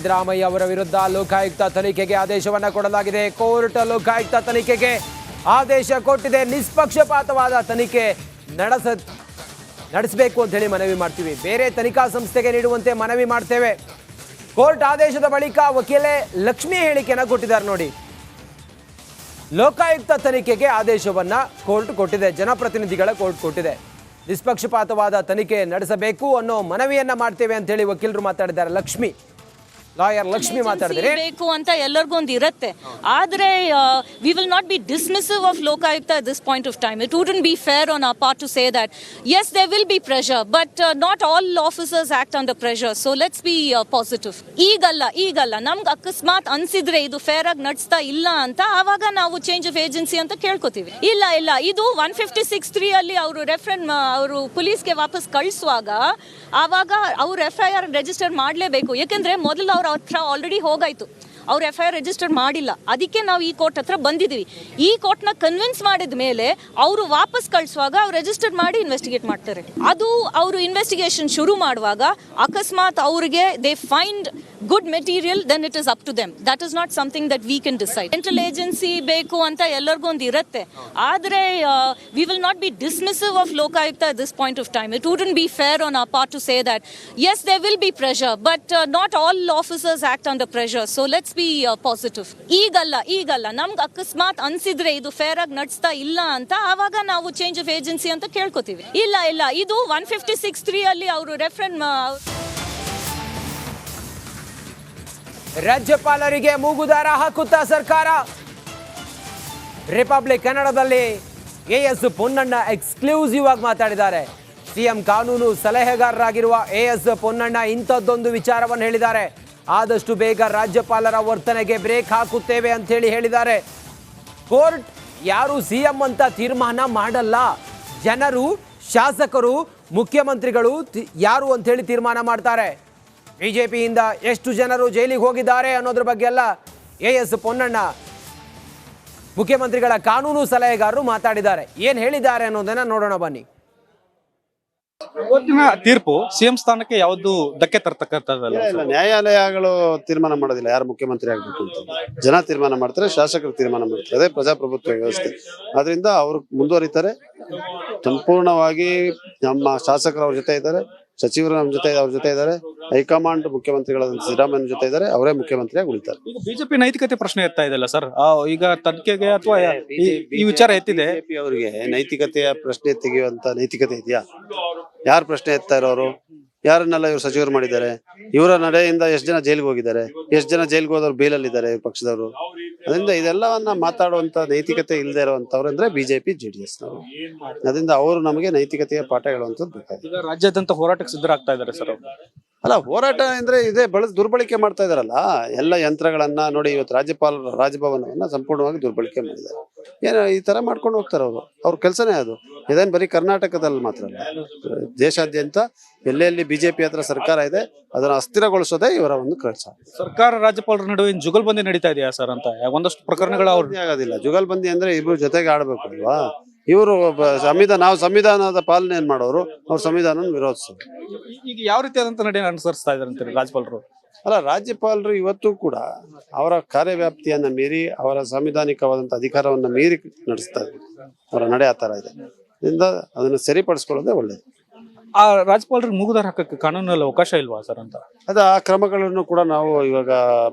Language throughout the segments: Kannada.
ಸಿದ್ದರಾಮಯ್ಯ ಅವರ ವಿರುದ್ಧ ಲೋಕಾಯುಕ್ತ ತನಿಖೆಗೆ ಆದೇಶವನ್ನು ಕೊಡಲಾಗಿದೆ. ಕೋರ್ಟ್ ಲೋಕಾಯುಕ್ತ ತನಿಖೆಗೆ ಆದೇಶ ಕೊಟ್ಟಿದೆ. ನಿಷ್ಪಕ್ಷಪಾತವಾದ ತನಿಖೆ ನಡೆಸಬೇಕು ಅಂತ ಹೇಳಿ ಮನವಿ ಮಾಡ್ತೀವಿ. ಬೇರೆ ತನಿಖಾ ಸಂಸ್ಥೆಗೆ ನೀಡುವಂತೆ ಮನವಿ ಮಾಡ್ತೇವೆ. ಕೋರ್ಟ್ ಆದೇಶದ ಬಳಿಕ ವಕೀಲೆ ಲಕ್ಷ್ಮಿ ಹೇಳಿಕೆಯನ್ನು ಕೊಟ್ಟಿದ್ದಾರೆ ನೋಡಿ. ಲೋಕಾಯುಕ್ತ ತನಿಖೆಗೆ ಆದೇಶವನ್ನ ಕೋರ್ಟ್ ಕೊಟ್ಟಿದೆ, ಜನಪ್ರತಿನಿಧಿಗಳ ಕೋರ್ಟ್ ಕೊಟ್ಟಿದೆ. ನಿಷ್ಪಕ್ಷಪಾತವಾದ ತನಿಖೆ ನಡೆಸಬೇಕು ಅನ್ನೋ ಮನವಿಯನ್ನ ಮಾಡ್ತೇವೆ ಅಂತ ಹೇಳಿ ವಕೀಲರು ಮಾತಾಡಿದ್ದಾರೆ. ಲಾಯರ್ ಲಕ್ಷ್ಮಿ ಮಾತಾಡಿದ್ರೆ ಬೇಕು ಅಂತ ಎಲ್ಲರಿಗೂ ಒಂದು ಇರುತ್ತೆ. ಆದ್ರೆ we will not be dismissive of Lokayukta at this point of time. It wouldn't be fair on our part to say that yes there will be pressure but not all officers act under pressure, so let's be positive. ಈಗಲ್ಲ ನಮ್ಗೆ ಅಕಸ್ಮಾತ್ ಅನ್ಸಿದ್ರೆ ಇದು ಫೇರ್ ಆಗಿ ನಡೆಸ್ತಾ ಇಲ್ಲ ಅಂತ ಆವಾಗ ನಾವು ಚೇಂಜ್ ಆಫ್ ಏಜೆನ್ಸಿ ಅಂತ ಕೇಳ್ಕೊತೀವಿ. ಇಲ್ಲ ಇದು 156(3) ಅಲ್ಲಿ ಅವರು ಪೊಲೀಸ್ಗೆ ವಾಪಸ್ ಕಳಿಸುವಾಗ ಆವಾಗ ಅವ್ರು FIR ರಿಜಿಸ್ಟರ್ ಮಾಡಲೇಬೇಕು. ಯಾಕೆಂದ್ರೆ ಮೊದಲು ಅವ್ರ ಹತ್ರ ಆಲ್ರೆಡಿ ಹೋಗಾಯ್ತು, ಅವ್ರು FIR ರಿಜಿಸ್ಟರ್ ಮಾಡಿಲ್ಲ. ಅದಕ್ಕೆ ನಾವು ಈ ಕೋರ್ಟ್ ಹತ್ರ ಬಂದಿದ್ದೀವಿ. ಈ ಕೋರ್ಟ್ನ ಕನ್ವಿನ್ಸ್ ಮಾಡಿದ ಮೇಲೆ ಅವರು ವಾಪಸ್ ಕಳಿಸುವಾಗ ಅವ್ರು ರಿಜಿಸ್ಟರ್ ಮಾಡಿ ಇನ್ವೆಸ್ಟಿಗೇಟ್ ಮಾಡ್ತಾರೆ. ಅದು ಅವರು ಇನ್ವೆಸ್ಟಿಗೇಷನ್ ಶುರು ಮಾಡುವಾಗ ಅಕಸ್ಮಾತ್ ಅವ್ರಿಗೆ they find good material then it is up to them. That is not something that we can decide. Central agency ಬೇಕು ಅಂತ ಎಲ್ಲರಿಗೂ ಒಂದು ಇರುತ್ತೆ. ಆದ್ರೆ we will not be dismissive of Lokayukta at this point of time. It wouldn't be fair on our part to say that yes there will be pressure but not all officers act under pressure, so let's be positive. ಈಗಲ್ಲ ನಮ್ಗೆ ಅಕಸ್ಮಾತ್ ಅನ್ಸಿದ್ರೆ ಇದು ಫೇರ್ ಆಗಿ ನಡೆಸ್ತಾ ಇಲ್ಲ ಅಂತ ಆವಾಗ ನಾವು ಚೇಂಜ್ ಆಫ್ ಏಜೆನ್ಸಿ ಅಂತ ಕೇಳ್ಕೊತೀವಿ. ಇಲ್ಲ ಇದು 156(3) ಅಲ್ಲಿ ಅವರು ರಾಜ್ಯಪಾಲರಿಗೆ ಮೂಗುದಾರ ಹಾಕುತ್ತಾ ಸರ್ಕಾರ. ರಿಪಬ್ಲಿಕ್ ಕನ್ನಡದಲ್ಲಿ AS ಪೊನ್ನಣ್ಣ ಎಕ್ಸ್ಕ್ಲೂಸಿವ್ ಆಗಿ ಮಾತಾಡಿದ್ದಾರೆ. CM ಕಾನೂನು ಸಲಹೆಗಾರರಾಗಿರುವ AS ಪೊನ್ನಣ್ಣ ಇಂಥದ್ದೊಂದು ವಿಚಾರವನ್ನು ಹೇಳಿದ್ದಾರೆ. ಆದಷ್ಟು ಬೇಗ ರಾಜ್ಯಪಾಲರ ವರ್ತನೆಗೆ ಬ್ರೇಕ್ ಹಾಕುತ್ತೇವೆ ಅಂತ ಹೇಳಿದ್ದಾರೆ. ಕೋರ್ಟ್ ಯಾರು CM ಅಂತ ತೀರ್ಮಾನ ಮಾಡಲ್ಲ, ಜನರು, ಶಾಸಕರು, ಮುಖ್ಯಮಂತ್ರಿಗಳು ಯಾರು ಅಂತ ಹೇಳಿ ತೀರ್ಮಾನ ಮಾಡ್ತಾರೆ. ಬಿಜೆಪಿಯಿಂದ ಎಷ್ಟು ಜನರು ಜೈಲಿಗೆ ಹೋಗಿದ್ದಾರೆ ಅನ್ನೋದ್ರ ಬಗ್ಗೆ ಎಲ್ಲ AS ಪೊನ್ನಣ್ಣ ಮುಖ್ಯಮಂತ್ರಿಗಳ ಕಾನೂನು ಸಲಹೆಗಾರರು ಮಾತಾಡಿದ್ದಾರೆ. ಏನ್ ಹೇಳಿದ್ದಾರೆ ಅನ್ನೋದನ್ನ ನೋಡೋಣ ಬನ್ನಿ. ಇವತ್ತಿನ ತೀರ್ಪು CM ಸ್ಥಾನಕ್ಕೆ ಯಾವುದು ಧಕ್ಕೆ ತರ್ತಕ್ಕಂಥದ್ದಲ್ಲ. ಇಲ್ಲ, ನ್ಯಾಯಾಲಯಗಳು ತೀರ್ಮಾನ ಮಾಡೋದಿಲ್ಲ ಯಾರು ಮುಖ್ಯಮಂತ್ರಿ ಆಗ್ಬೇಕು ಅಂತ. ಜನ ತೀರ್ಮಾನ ಮಾಡ್ತಾರೆ, ಶಾಸಕರು ತೀರ್ಮಾನ ಮಾಡ್ತಾರೆ. ಅದೇ ಪ್ರಜಾಪ್ರಭುತ್ವ ವ್ಯವಸ್ಥೆ. ಆದ್ರಿಂದ ಅವರು ಮುಂದುವರಿತಾರೆ. ಸಂಪೂರ್ಣವಾಗಿ ನಮ್ಮ ಶಾಸಕರು ಅವ್ರ ಜೊತೆ ಇದ್ದಾರೆ, ಸಚಿವರು ನಮ್ಮ ಜೊತೆ ಅವ್ರ ಜೊತೆ ಇದ್ದಾರೆ, ಹೈಕಮಾಂಡ್ ಮುಖ್ಯಮಂತ್ರಿಗಳ ಸಿದ್ದರಾಮಯ್ಯ ಜೊತೆ ಇದ್ದಾರೆ, ಅವರೇ ಮುಖ್ಯಮಂತ್ರಿಯಾಗಿ ಉಳಿತಾರೆ. ಈಗ ಬಿಜೆಪಿ ನೈತಿಕತೆ ಪ್ರಶ್ನೆ ಎತ್ತಾ ಇದೆಲ್ಲ ಸರ್, ಈಗ ತನಿಖೆಗೆ ಅಥವಾ ಈ ವಿಚಾರ ಎತ್ತಿದೆ. ಬಿಜೆಪಿ ಅವರಿಗೆ ನೈತಿಕತೆಯ ಪ್ರಶ್ನೆ ತೆಗೆಯುವಂತ ನೈತಿಕತೆ ಇದೆಯಾ? ಯಾರು ಪ್ರಶ್ನೆ ಎತ್ತಾ ಇರೋರು? ಯಾರನ್ನೆಲ್ಲ ಇವ್ರು ಸಚಿವರು ಮಾಡಿದ್ದಾರೆ? ಇವರ ನಡೆಯಿಂದ ಎಷ್ಟು ಜನ ಜೈಲಿಗೆ ಹೋಗಿದ್ದಾರೆ? ಎಷ್ಟು ಜನ ಜೈಲಿಗೆ ಹೋದವ್ರು ಬೇಲಲ್ಲಿದ್ದಾರೆ ಪಕ್ಷದವರು? ಅದರಿಂದ ಇದೆಲ್ಲವನ್ನ ಮಾತಾಡುವಂತ ನೈತಿಕತೆ ಇಲ್ಲದೆ ಇರುವಂತವ್ರು ಅಂದ್ರೆ ಬಿಜೆಪಿ JDS ನವರು. ಅದರಿಂದ ಅವರು ನಮಗೆ ನೈತಿಕತೆಯ ಪಾಠ ಹೇಳುವಂತದ್ದು ಬೇಕಾಗಿದೆ. ಈಗ ರಾಜ್ಯಾದ್ಯಂತ ಹೋರಾಟಕ್ಕೆ ಸಿದ್ಧರಾಗ್ತಾ ಇದ್ದಾರೆ ಸರ್. ಅಲ್ಲ, ಹೋರಾಟ ಅಂದ್ರೆ ಇದೇ ದುರ್ಬಳಕೆ ಮಾಡ್ತಾ ಇದಾರಲ್ಲ ಎಲ್ಲ ಯಂತ್ರಗಳನ್ನ ನೋಡಿ. ಇವತ್ತು ರಾಜ್ಯಪಾಲರು ರಾಜಭವನವನ್ನ ಸಂಪೂರ್ಣವಾಗಿ ದುರ್ಬಳಕೆ ಮಾಡಿದ್ದಾರೆ. ಏನೋ ಈ ತರ ಮಾಡ್ಕೊಂಡು ಹೋಗ್ತಾರೆ ಅವ್ರ ಕೆಲಸನೇ ಅದು. ಇದೇನು ಬರೀ ಕರ್ನಾಟಕದಲ್ಲಿ ಮಾತ್ರ ಅಲ್ಲ, ದೇಶಾದ್ಯಂತ ಎಲ್ಲೆಲ್ಲಿ ಬಿಜೆಪಿ ಹತ್ರ ಸರ್ಕಾರ ಇದೆ ಅದನ್ನ ಅಸ್ಥಿರಗೊಳಿಸೋದೇ ಇವರ ಒಂದು ಕೆಲಸ. ಸರ್ಕಾರ ರಾಜ್ಯಪಾಲರ ನಡುವೆ ಜುಗಲ್ಬಂದಿ ನಡೀತಾ ಇದೆಯಾ ಸರ್ ಅಂತ ಒಂದಷ್ಟು ಪ್ರಕರಣಗಳು ಆಗೋದಿಲ್ಲ. ಜುಗಲ್ಬಂದಿ ಅಂದ್ರೆ ಇಬ್ರು ಜೊತೆಗೆ ಆಡ್ಬೇಕು ಅಲ್ವಾ? ಇವರು ನಾವು ಸಂವಿಧಾನದ ಪಾಲನೆ ಮಾಡೋರು, ಅವ್ರ ಸಂವಿಧಾನ ವಿರೋಧಿಸೋರು. ಈಗ ಯಾವ ರೀತಿಯಾದಂತ ನಡೆಯನ್ನು ಅನುಸರಿಸ್ತಾ ಇದ್ದಾರೆ ಅಂತಾರೆ ರಾಜ್ಯಪಾಲರು? ಅಲ್ಲ, ರಾಜ್ಯಪಾಲರು ಇವತ್ತು ಕೂಡ ಅವರ ಕಾರ್ಯವ್ಯಾಪ್ತಿಯನ್ನ ಮೀರಿ, ಅವರ ಸಾಂವಿಧಾನಿಕವಾದಂತ ಅಧಿಕಾರವನ್ನ ಮೀರಿ ನಡೆಸ್ತಾ ಇದ್ದಾರೆ. ಅವರ ನಡೆ ಆ ತರ ಇದೆ. ಅದರಿಂದ ಅದನ್ನ ಸರಿಪಡಿಸ್ಕೊಳ್ಳೋದೇ ಒಳ್ಳೇದು. ಆ ರಾಜ್ಯಪಾಲರಿಗೆ ಮೂಗುದಾರ ಹಾಕಕ್ಕೆ ಕಾನೂನಲ್ಲಿ ಅವಕಾಶ ಇಲ್ವಾ ಸರ್ ಅಂತ? ಆ ಕ್ರಮಗಳನ್ನು ಕೂಡ ನಾವು ಇವಾಗ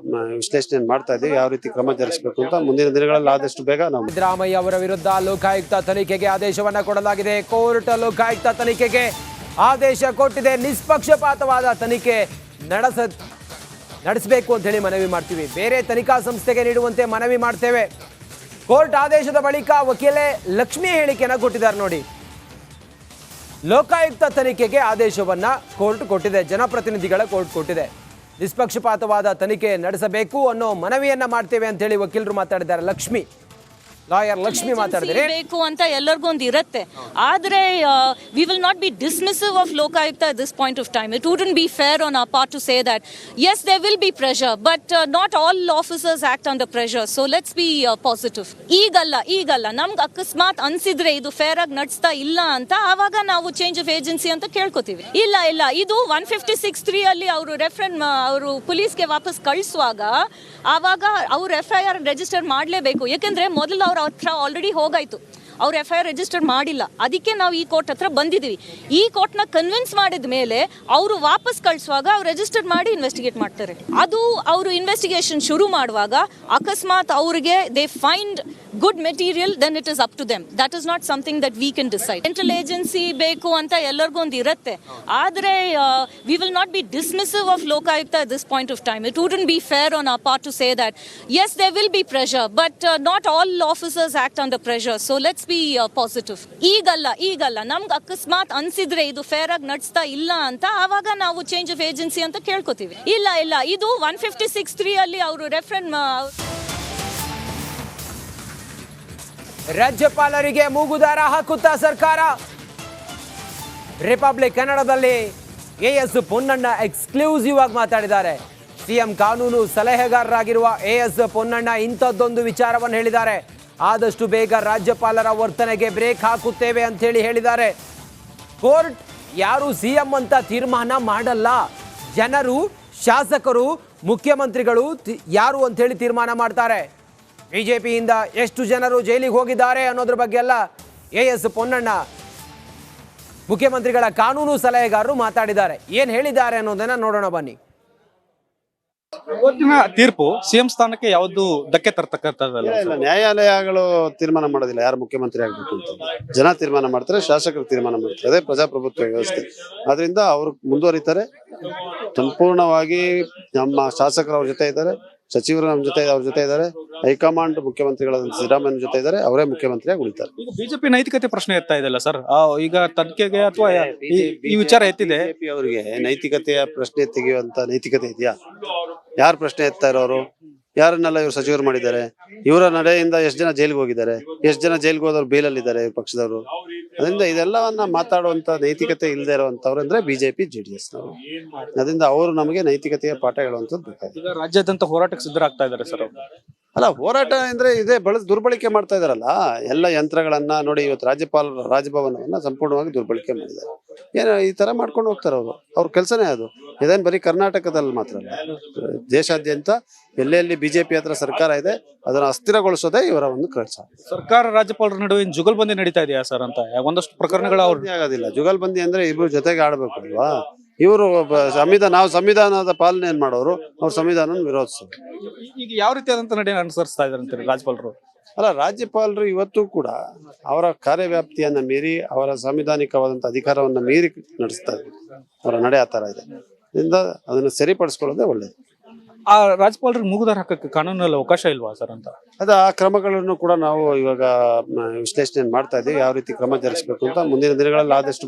ವಿಶ್ಲೇಷಣೆ ಮಾಡ್ತಾ ಇದ್ದೀವಿ. ಯಾವ ರೀತಿ ಕ್ರಮ ಜರುಗಿಸಬೇಕು ಅಂತ ಮುಂದಿನ ದಿನಗಳಲ್ಲಿ ಆದಷ್ಟು ಬೇಗ ನಾವು. ಸಿದ್ದರಾಮಯ್ಯ ಅವರ ವಿರುದ್ಧ ಲೋಕಾಯುಕ್ತ ತನಿಖೆಗೆ ಆದೇಶವನ್ನ ಕೊಡಲಾಗಿದೆ. ಕೋರ್ಟ್ ಲೋಕಾಯುಕ್ತ ತನಿಖೆಗೆ ಆದೇಶ ಕೊಟ್ಟಿದೆ. ನಿಷ್ಪಕ್ಷಪಾತವಾದ ತನಿಖೆ ನಡೆಸಬೇಕು ಅಂತ ಹೇಳಿ ಮನವಿ ಮಾಡ್ತೀವಿ. ಬೇರೆ ತನಿಖಾ ಸಂಸ್ಥೆಗೆ ನೀಡುವಂತೆ ಮನವಿ ಮಾಡ್ತೇವೆ. ಕೋರ್ಟ್ ಆದೇಶದ ಬಳಿಕ ವಕೀಲೆ ಲಕ್ಷ್ಮಿ ಹೇಳಿಕೆಯನ್ನು ಕೊಟ್ಟಿದ್ದಾರೆ ನೋಡಿ. ಲೋಕಾಯುಕ್ತ ತನಿಖೆಗೆ ಆದೇಶವನ್ನ ಕೋರ್ಟ್ ಕೊಟ್ಟಿದೆ, ಜನಪ್ರತಿನಿಧಿಗಳ ಕೋರ್ಟ್ ಕೊಟ್ಟಿದೆ. ನಿಷ್ಪಕ್ಷಪಾತವಾದ ತನಿಖೆ ನಡೆಸಬೇಕು ಅನ್ನೋ ಮನವಿಯನ್ನ ಮಾಡ್ತೇವೆ ಅಂತ ಹೇಳಿ ವಕೀಲರು ಮಾತಾಡಿದ್ದಾರೆ. ಲಾಯರ್ ಲಕ್ಷ್ಮಿ ಮಾತಾಡಿದ್ರೆ ಬೇಕು ಅಂತ ಎಲ್ಲರಿಗೂ ಒಂದು ಇರುತ್ತೆ. ಆದ್ರೆ we will not be dismissive of Lokayukta at this point of time. It wouldn't be fair on our part to say that yes there will be pressure, but not all officers act under pressure. So let's be positive. ಈಗಲ್ಲ ನಮ್ಗೆ ಅಕಸ್ಮಾತ್ ಅನ್ಸಿದ್ರೆ ಇದು ಫೇರ್ ಆಗಿ ನಡೆಸ್ತಾ ಇಲ್ಲ ಅಂತ ಆವಾಗ ನಾವು ಚೇಂಜ್ ಆಫ್ ಏಜೆನ್ಸಿ ಅಂತ ಕೇಳ್ಕೊತೀವಿ. ಇಲ್ಲ ಇದು 156(3) ಅಲ್ಲಿ ಅವರು ಪೊಲೀಸ್ಗೆ ವಾಪಸ್ ಕಳಿಸುವಾಗ ಆವಾಗ ಅವ್ರು FIR ರಿಜಿಸ್ಟರ್ ಮಾಡಲೇಬೇಕು. ಯಾಕೆಂದ್ರೆ ಮೊದಲು ಅವ್ರ ಹತ್ರ ಆಲ್ರೆಡಿ ಹೋಗಾಯ್ತು, ಅವ್ರು FIR ರಿಜಿಸ್ಟರ್ ಮಾಡಿಲ್ಲ. ಅದಕ್ಕೆ ನಾವು ಈ ಕೋರ್ಟ್ ಹತ್ರ ಬಂದಿದ್ದೀವಿ. ಈ ಕೋರ್ಟ್ನ ಕನ್ವಿನ್ಸ್ ಮಾಡಿದ ಮೇಲೆ ಅವರು ವಾಪಸ್ ಕಳಿಸುವಾಗ ಅವ್ರು ರಿಜಿಸ್ಟರ್ ಮಾಡಿ ಇನ್ವೆಸ್ಟಿಗೇಟ್ ಮಾಡ್ತಾರೆ. ಅದು ಅವರು ಇನ್ವೆಸ್ಟಿಗೇಷನ್ ಶುರು ಮಾಡುವಾಗ ಅಕಸ್ಮಾತ್ ಅವ್ರಿಗೆ they find good material, then it is up to them. That is not something that we can decide. Central agency ಬೇಕು ಅಂತ ಎಲ್ಲರಿಗೂ ಒಂದು ಇರುತ್ತೆ. ಆದ್ರೆ we will not be dismissive of Lokayukta at this point of time. It wouldn't be fair on our part to say that yes there will be pressure, but not all officers act under pressure. So let's be positive. ಈಗಲ್ಲ ನಮ್ಗೆ ಅಕಸ್ಮಾತ್ ಅನ್ಸಿದ್ರೆ ಇದು ಫೇರ್ ಆಗಿ ನಡೆಸ್ತಾ ಇಲ್ಲ ಅಂತ ಆವಾಗ ನಾವು ಚೇಂಜ್ ಆಫ್ ಏಜೆನ್ಸಿ ಅಂತ ಕೇಳ್ಕೊತೀವಿ. ಇಲ್ಲ ಇದು 156(3) ಅಲ್ಲಿ ಅವರು ರಾಜ್ಯಪಾಲರಿಗೆ ಮೂಗುದಾರ ಹಾಕುತ್ತಾ ಸರ್ಕಾರ. ರಿಪಬ್ಲಿಕ್ ಕನ್ನಡದಲ್ಲಿ AS ಪೊನ್ನಣ್ಣ ಎಕ್ಸ್ಕ್ಲೂಸಿವ್ ಆಗಿ ಮಾತಾಡಿದ್ದಾರೆ. CM ಕಾನೂನು ಸಲಹೆಗಾರರಾಗಿರುವ AS ಪೊನ್ನಣ್ಣ ಇಂಥದ್ದೊಂದು ವಿಚಾರವನ್ನು ಹೇಳಿದ್ದಾರೆ. ಆದಷ್ಟು ಬೇಗ ರಾಜ್ಯಪಾಲರ ವರ್ತನೆಗೆ ಬ್ರೇಕ್ ಹಾಕುತ್ತೇವೆ ಅಂತ ಹೇಳಿದ್ದಾರೆ. ಕೋರ್ಟ್ ಯಾರು CM ಅಂತ ತೀರ್ಮಾನ ಮಾಡಲ್ಲ, ಜನರು, ಶಾಸಕರು, ಮುಖ್ಯಮಂತ್ರಿಗಳು ಯಾರು ಅಂತ ಹೇಳಿ ತೀರ್ಮಾನ ಮಾಡ್ತಾರೆ. ಬಿಜೆಪಿಯಿಂದ ಎಷ್ಟು ಜನರು ಜೈಲಿಗೆ ಹೋಗಿದ್ದಾರೆ ಅನ್ನೋದ್ರ ಬಗ್ಗೆ ಎಲ್ಲ AS ಪೊನ್ನಣ್ಣ ಮುಖ್ಯಮಂತ್ರಿಗಳ ಕಾನೂನು ಸಲಹೆಗಾರರು ಮಾತಾಡಿದ್ದಾರೆ. ಏನ್ ಹೇಳಿದ್ದಾರೆ ಅನ್ನೋದನ್ನ ನೋಡೋಣ ಬನ್ನಿ. ಇವತ್ತಿನ ತೀರ್ಪು CM ಸ್ಥಾನಕ್ಕೆ ಯಾವ್ದು ಧಕ್ಕೆ ತರ್ತಕ್ಕಂಥದ್ದಲ್ಲ. ಇಲ್ಲ, ನ್ಯಾಯಾಲಯಗಳು ತೀರ್ಮಾನ ಮಾಡೋದಿಲ್ಲ ಯಾರು ಮುಖ್ಯಮಂತ್ರಿ ಆಗ್ಬೇಕು ಅಂತ. ಜನ ತೀರ್ಮಾನ ಮಾಡ್ತಾರೆ, ಶಾಸಕರು ತೀರ್ಮಾನ ಮಾಡ್ತಾರೆ. ಅದೇ ಪ್ರಜಾಪ್ರಭುತ್ವ ವ್ಯವಸ್ಥೆ. ಆದ್ರಿಂದ ಅವರು ಮುಂದುವರಿತಾರೆ. ಸಂಪೂರ್ಣವಾಗಿ ನಮ್ಮ ಶಾಸಕರು ಅವ್ರ ಜೊತೆ ಇದ್ದಾರೆ, ಸಚಿವರು ಅವ್ರ ಜೊತೆ ಇದ್ದಾರೆ, ಹೈಕಮಾಂಡ್ ಮುಖ್ಯಮಂತ್ರಿಗಳ ಸಿದ್ದರಾಮಯ್ಯ ಜೊತೆ ಇದ್ದಾರೆ, ಅವರೇ ಮುಖ್ಯಮಂತ್ರಿಯಾಗಿ ಉಳಿತಾರೆ. ಈಗ ಬಿಜೆಪಿ ನೈತಿಕತೆ ಪ್ರಶ್ನೆ ಎತ್ತಾ ಇದೆಲ್ಲ ಸರ್, ಈಗ ತನಿಖೆಗೆ ಅಥವಾ ಈ ವಿಚಾರ ಎತ್ತಿದೆ. ಬಿಜೆಪಿ ಅವರಿಗೆ ನೈತಿಕತೆಯ ಪ್ರಶ್ನೆ ತೆಗೆಯುವಂತ ನೈತಿಕತೆ ಇದೆಯಾ? ಯಾರು ಪ್ರಶ್ನೆ ಎತ್ತಾ ಇರೋರು? ಯಾರನ್ನೆಲ್ಲ ಇವ್ರು ಸಚಿವರು ಮಾಡಿದ್ದಾರೆ? ಇವರ ನಡೆಯಿಂದ ಎಷ್ಟು ಜನ ಜೈಲಿಗೆ ಹೋಗಿದ್ದಾರೆ? ಎಷ್ಟು ಜನ ಜೈಲಿಗೆ ಹೋದವ್ರು ಬೇಲಲ್ಲಿದ್ದಾರೆ ಪಕ್ಷದವರು? ಅದರಿಂದ ಇದೆಲ್ಲವನ್ನ ಮಾತಾಡುವಂತ ನೈತಿಕತೆ ಇಲ್ಲದೆ ಇರುವಂತವ್ರು ಅಂದ್ರೆ ಬಿಜೆಪಿ JDS ನವರು. ಅದರಿಂದ ಅವರು ನಮಗೆ ನೈತಿಕತೆಯ ಪಾಠ ಹೇಳುವಂತದ್ದು ಬೇಕಾಗಿದೆ. ಈಗ ರಾಜ್ಯಾದ್ಯಂತ ಹೋರಾಟಕ್ಕೆ ಸಿದ್ಧರಾಗ್ತಾ ಇದ್ದಾರೆ ಸರ್ ಅವರು. ಅಲ್ಲ, ಹೋರಾಟ ಅಂದ್ರೆ ಇದೇ ದುರ್ಬಳಕೆ ಮಾಡ್ತಾ ಇದಾರಲ್ಲ ಎಲ್ಲ ಯಂತ್ರಗಳನ್ನ. ನೋಡಿ, ಇವತ್ತು ರಾಜಭವನವನ್ನ ಸಂಪೂರ್ಣವಾಗಿ ದುರ್ಬಳಕೆ ಮಾಡಿದ್ದಾರೆ. ಏನೋ ಈ ತರ ಮಾಡ್ಕೊಂಡು ಹೋಗ್ತಾರೆ ಅವ್ರ ಕೆಲಸನೇ ಅದು. ಇದೇನು ಬರೀ ಕರ್ನಾಟಕದಲ್ಲಿ ಮಾತ್ರ ಅಲ್ಲ, ದೇಶಾದ್ಯಂತ ಎಲ್ಲೆಲ್ಲಿ ಬಿಜೆಪಿ ಹತ್ರ ಸರ್ಕಾರ ಇದೆ ಅದನ್ನ ಅಸ್ಥಿರಗೊಳಿಸೋದೇ ಇವರ ಒಂದು ಕೆಲಸ. ಸರ್ಕಾರ ರಾಜ್ಯಪಾಲರ ನಡುವೆ ಜುಗಲ್ಬಂದಿ ನಡೀತಾ ಇದೆಯಾ ಸರ್ ಅಂತ ಒಂದಷ್ಟು ಪ್ರಕರಣಗಳು ಆಗೋದಿಲ್ಲ. ಜುಗಲ್ಬಂದಿ ಅಂದ್ರೆ ಇಬ್ರು ಜೊತೆಗೆ ಆಡ್ಬೇಕು ಅಲ್ವಾ? ಇವರು ನಾವು ಸಂವಿಧಾನದ ಪಾಲನೆ ಏನ್ ಮಾಡೋರು, ಅವ್ರ ಸಂವಿಧಾನ ವಿರೋಧಿಸೋರು. ಈಗ ಯಾವ ರೀತಿಯಾದಂತ ನಡೆಯನ್ನು ಅನುಸರಿಸ್ತಾ ಇದ್ದಾರೆ ಅಂತಾರೆ ರಾಜ್ಯಪಾಲರು? ಅಲ್ಲ, ರಾಜ್ಯಪಾಲರು ಇವತ್ತು ಕೂಡ ಅವರ ಕಾರ್ಯವ್ಯಾಪ್ತಿಯನ್ನ ಮೀರಿ, ಅವರ ಸಾಂವಿಧಾನಿಕವಾದಂತ ಅಧಿಕಾರವನ್ನ ಮೀರಿ ನಡೆಸ್ತಾ ಇದ್ದಾರೆ. ಅವರ ನಡೆ ಆ ತರ ಇದೆ. ಅದರಿಂದ ಅದನ್ನ ಸರಿಪಡಿಸ್ಕೊಳ್ಳೋದೇ ಒಳ್ಳೇದು. ಆ ರಾಜ್ಯಪಾಲರಿಗೆ ಮೂಗುದಾರ ಹಾಕಕ್ಕೆ ಕಾನೂನಲ್ಲಿ ಅವಕಾಶ ಇಲ್ವಾ ಸರ್ ಅಂತ? ಆ ಕ್ರಮಗಳನ್ನು ಕೂಡ ನಾವು ಇವಾಗ ವಿಶ್ಲೇಷಣೆ ಮಾಡ್ತಾ ಇದ್ದೀವಿ. ಯಾವ ರೀತಿ ಕ್ರಮ ಜರುಗಿಸಬೇಕು ಅಂತ ಮುಂದಿನ ದಿನಗಳಲ್ಲಿ ಆದಷ್ಟು